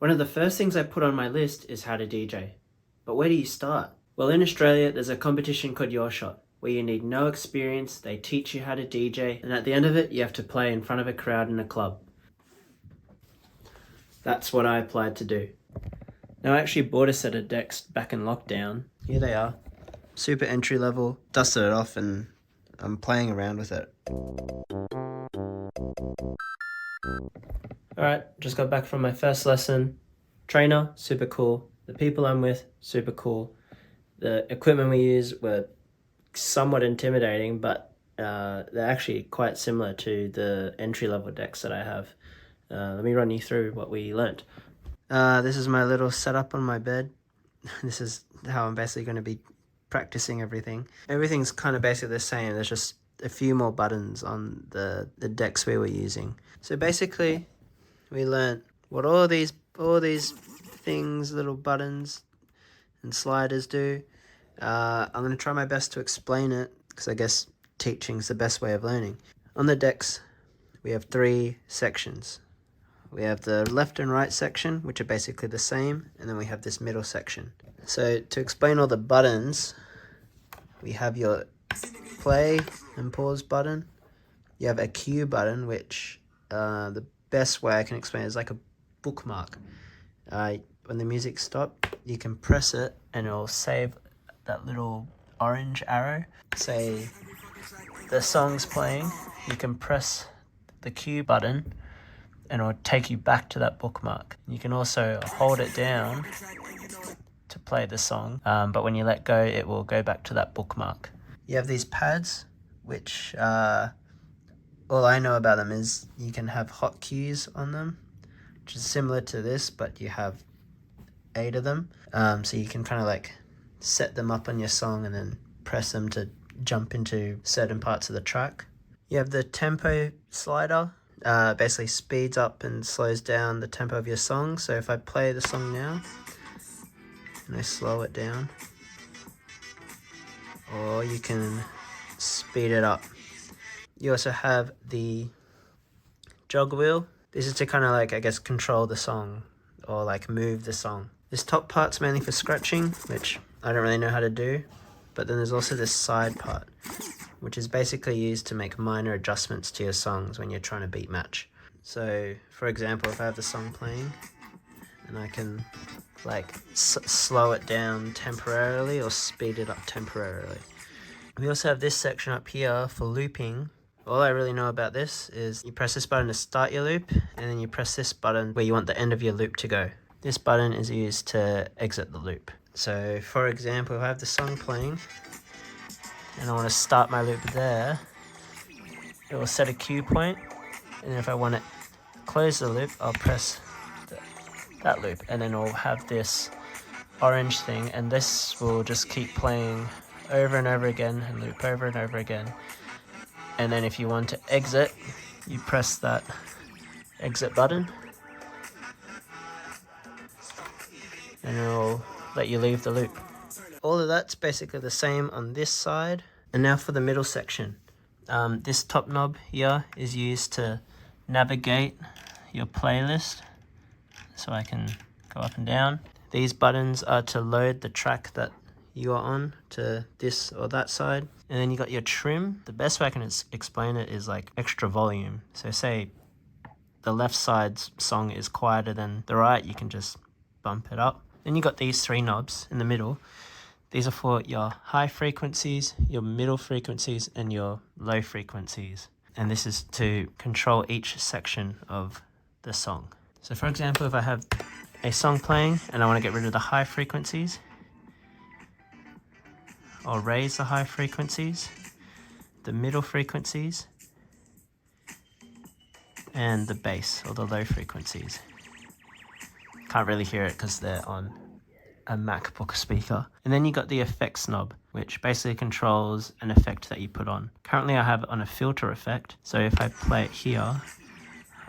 One of the first things I put on my list is how to DJ. But where do you start? Well, in Australia, there's a competition called YourShot, where you need no experience, they teach you how to DJ, and at the end of it, you have to play in front of a crowd in a club. That's what I applied to do. Now, I actually bought a set of decks back in lockdown. Here they are. Super entry level. Dusted it off and I'm playing around with it. Alright, just got back from my first lesson. Trainer, super cool. The people I'm with, super cool. The equipment we use were somewhat intimidating, but they're actually quite similar to the entry-level decks that I have. Let me run you through what we learnt. This is my little setup on my bed. This is how I'm basically going to be practicing everything. Everything's kind of basically the same. There's just a few more buttons on the decks we were using. So basically, we learnt what all these things, little buttons and sliders do. I'm going to try my best to explain it, because I guess teaching's the best way of learning. On the decks, we have 3 sections. We have the left and right section, which are basically the same, and then we have this middle section. So to explain all the buttons, we have your play and pause button. You have a cue button, which the best way I can explain it is like a bookmark. When the music stops, you can press it and it'll save that little orange arrow. Say the song's playing, you can press the cue button and it'll take you back to that bookmark. You can also hold it down to play the song, but when you let go, it will go back to that bookmark. You have these pads, which all I know about them is you can have hot cues on them, which is similar to this, but you have 8 of them. So you can kind of like set them up on your song and then press them to jump into certain parts of the track. You have the tempo slider, basically speeds up and slows down the tempo of your song. So if I play the song now and I slow it down, or you can speed it up. You also have the jog wheel. This is to kind of like, I guess, control the song or like move the song. This top part's mainly for scratching, which I don't really know how to do. But then there's also this side part, which is basically used to make minor adjustments to your songs when you're trying to beat match. So, for example, if I have the song playing and I can like slow it down temporarily or speed it up temporarily. We also have this section up here for looping. All I really know about this is you press this button to start your loop, and then you press this button where you want the end of your loop to go. This button is used to exit the loop. So, for example, if I have the song playing and I want to start my loop there, it will set a cue point, and if I want to close the loop, I'll press that loop, and then it'll have this orange thing, and this will just keep playing over and over again and loop over and over again. And then if you want to exit, you press that exit button and it'll let you leave the loop. All of that's basically the same on this side. And now for the middle section. This top knob here is used to navigate your playlist, so I can go up and down. These buttons are to load the track that you are on to this or that side. And then you got your trim. The best way I can explain it is like extra volume. So say the left side's song is quieter than the right, you can just bump it up. Then you got these 3 knobs in the middle. These are for your high frequencies, your middle frequencies, and your low frequencies. And this is to control each section of the song. So for example, if I have a song playing and I want to get rid of the high frequencies, I'll raise the high frequencies, the middle frequencies, and the bass or the low frequencies. Can't really hear it because they're on a MacBook speaker. And then you got the effects knob, which basically controls an effect that you put on. Currently I have it on a filter effect, so if I play it here,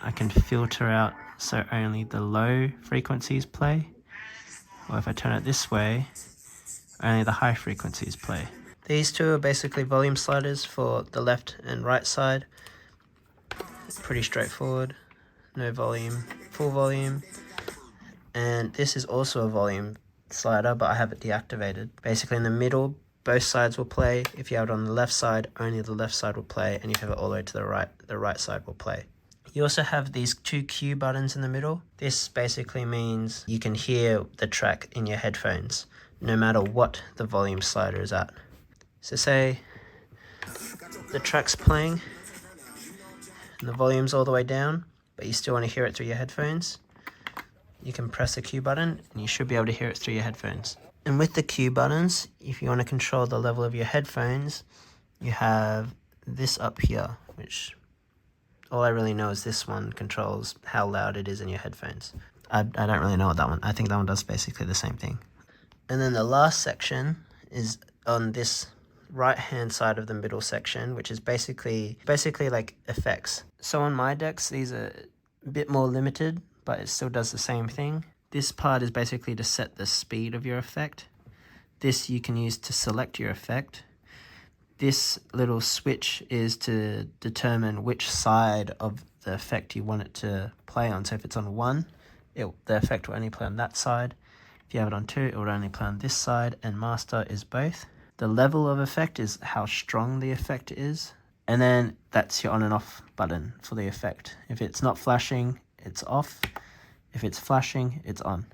I can filter out so only the low frequencies play, or if I turn it this way, only the high frequencies play. These 2 are basically volume sliders for the left and right side. Pretty straightforward. No volume, full volume. And this is also a volume slider, but I have it deactivated. Basically in the middle, both sides will play. If you have it on the left side, only the left side will play, and if you have it all the way to the right side will play. You also have these two Q buttons in the middle. This basically means you can hear the track in your headphones, no matter what the volume slider is at. So say the track's playing, and the volume's all the way down, but you still want to hear it through your headphones. You can press the Q button, and you should be able to hear it through your headphones. And with the Q buttons, if you want to control the level of your headphones, you have this up here, which all I really know is this one controls how loud it is in your headphones. I don't really know what that one, I think that one does basically the same thing. And then the last section is on this right hand side of the middle section, which is basically like effects. So on my decks, these are a bit more limited, but it still does the same thing. This part is basically to set the speed of your effect. This you can use to select your effect. This little switch is to determine which side of the effect you want it to play on. So if it's on 1, the effect will only play on that side. If you have it on 2, it will only play on this side, and master is both. The level of effect is how strong the effect is. And then that's your on and off button for the effect. If it's not flashing, it's off. If it's flashing, it's on.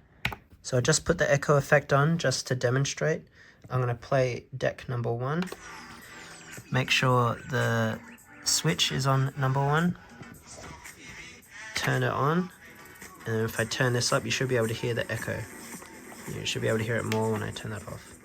So I just put the echo effect on just to demonstrate. I'm going to play deck number 1. Make sure the switch is on number 1. Turn it on. And then if I turn this up, you should be able to hear the echo. You should be able to hear it more when I turn that off.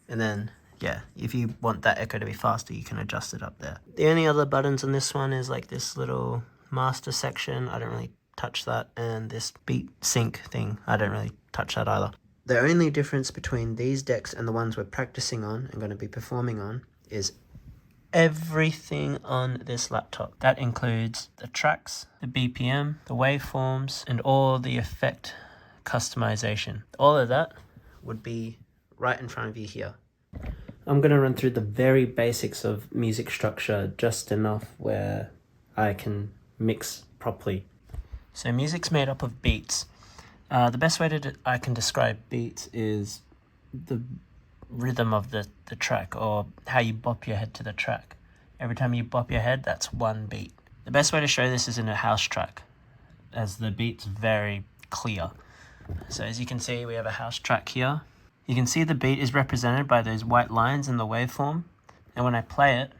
And then, yeah, if you want that echo to be faster, you can adjust it up there. The only other buttons on this one is like this little master section. I don't really touch that. And this beat sync thing, I don't really touch that either. The only difference between these decks and the ones we're practicing on and going to be performing on is everything on this laptop. That includes the tracks, the BPM, the waveforms, and all the effect customization. All of that would be right in front of you here. I'm going to run through the very basics of music structure, just enough where I can mix properly. So music's made up of beats. The best way I can describe beats is the rhythm of the track, or how you bop your head to the track. Every time you bop your head, that's one beat. The best way to show this is in a house track, as the beat's very clear. So as you can see, we have a house track here. You can see the beat is represented by those white lines in the waveform. And when I play it,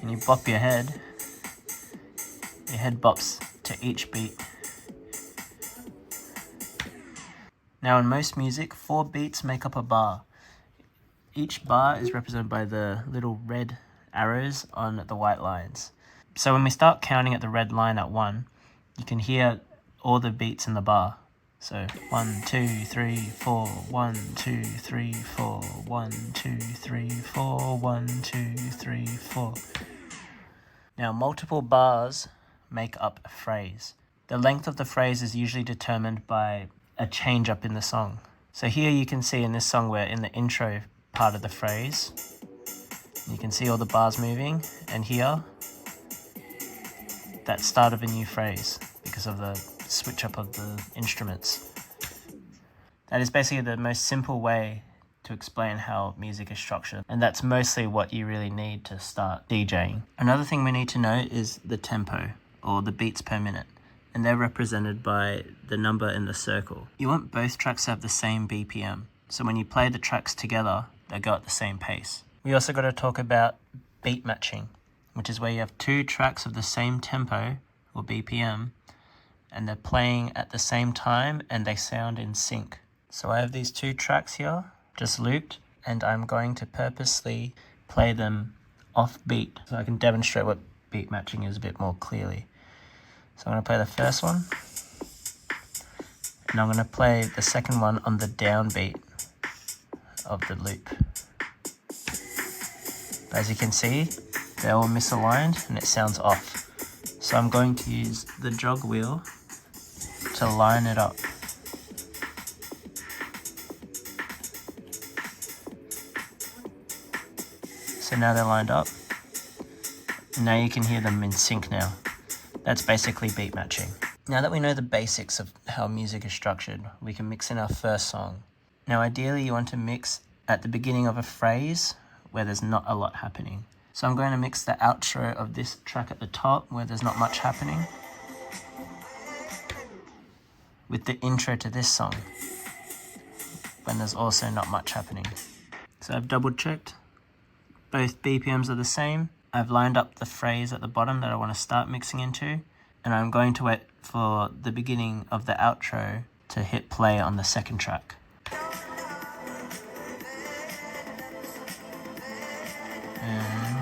and you bop your head bops to each beat. Now in most music, 4 beats make up a bar. Each bar is represented by the little red arrows on the white lines. So when we start counting at the red line at 1, you can hear all the beats in the bar. So 1, 2, 3, 4, 1, 2, 3, 4, 1, 2, 3, 4, 1, 2, 3, 4. Now multiple bars make up a phrase. The length of the phrase is usually determined by a change up in the song. So here you can see in this song we're in the intro part of the phrase. You can see all the bars moving, and here, that's start of a new phrase because of the switch up of the instruments. That is basically the most simple way to explain how music is structured, and that's mostly what you really need to start DJing. Another thing we need to know is the tempo, or the beats per minute, and they're represented by the number in the circle. You want both tracks to have the same BPM, so when you play the tracks together, they go at the same pace. We also got to talk about beat matching, which is where you have 2 tracks of the same tempo, or BPM, and they're playing at the same time and they sound in sync. So I have these 2 tracks here, just looped, and I'm going to purposely play them off beat so I can demonstrate what beat matching is a bit more clearly. So I'm going to play the first one, and I'm going to play the second one on the downbeat of the loop. But as you can see, they're all misaligned and it sounds off. So I'm going to use the jog wheel to line it up. So now they're lined up. And now you can hear them in sync now. That's basically beat matching. Now that we know the basics of how music is structured, we can mix in our first song. Now ideally you want to mix at the beginning of a phrase where there's not a lot happening. So I'm going to mix the outro of this track at the top where there's not much happening with the intro to this song when there's also not much happening. So I've double checked, both BPMs are the same. I've lined up the phrase at the bottom that I want to start mixing into, and I'm going to wait for the beginning of the outro to hit play on the second track. And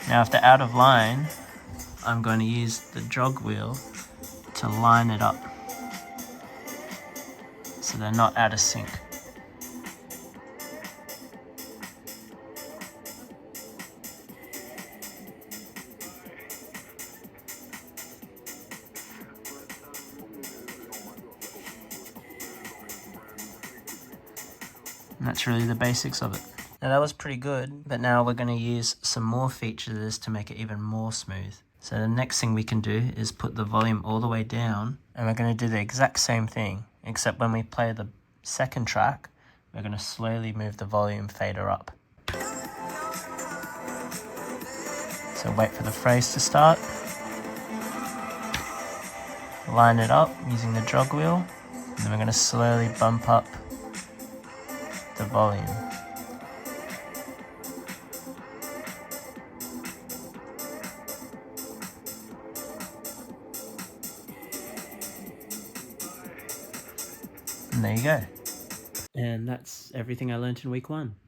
now if they're out of line, I'm going to use the jog wheel to line it up so they're not out of sync. And that's really the basics of it. Now that was pretty good, but now we're going to use some more features to make it even more smooth. So the next thing we can do is put the volume all the way down, and we're going to do the exact same thing, except when we play the second track, we're going to slowly move the volume fader up. So wait for the phrase to start, line it up using the jog wheel, and then we're going to slowly bump up the volume. And there you go. And that's everything I learned in week 1.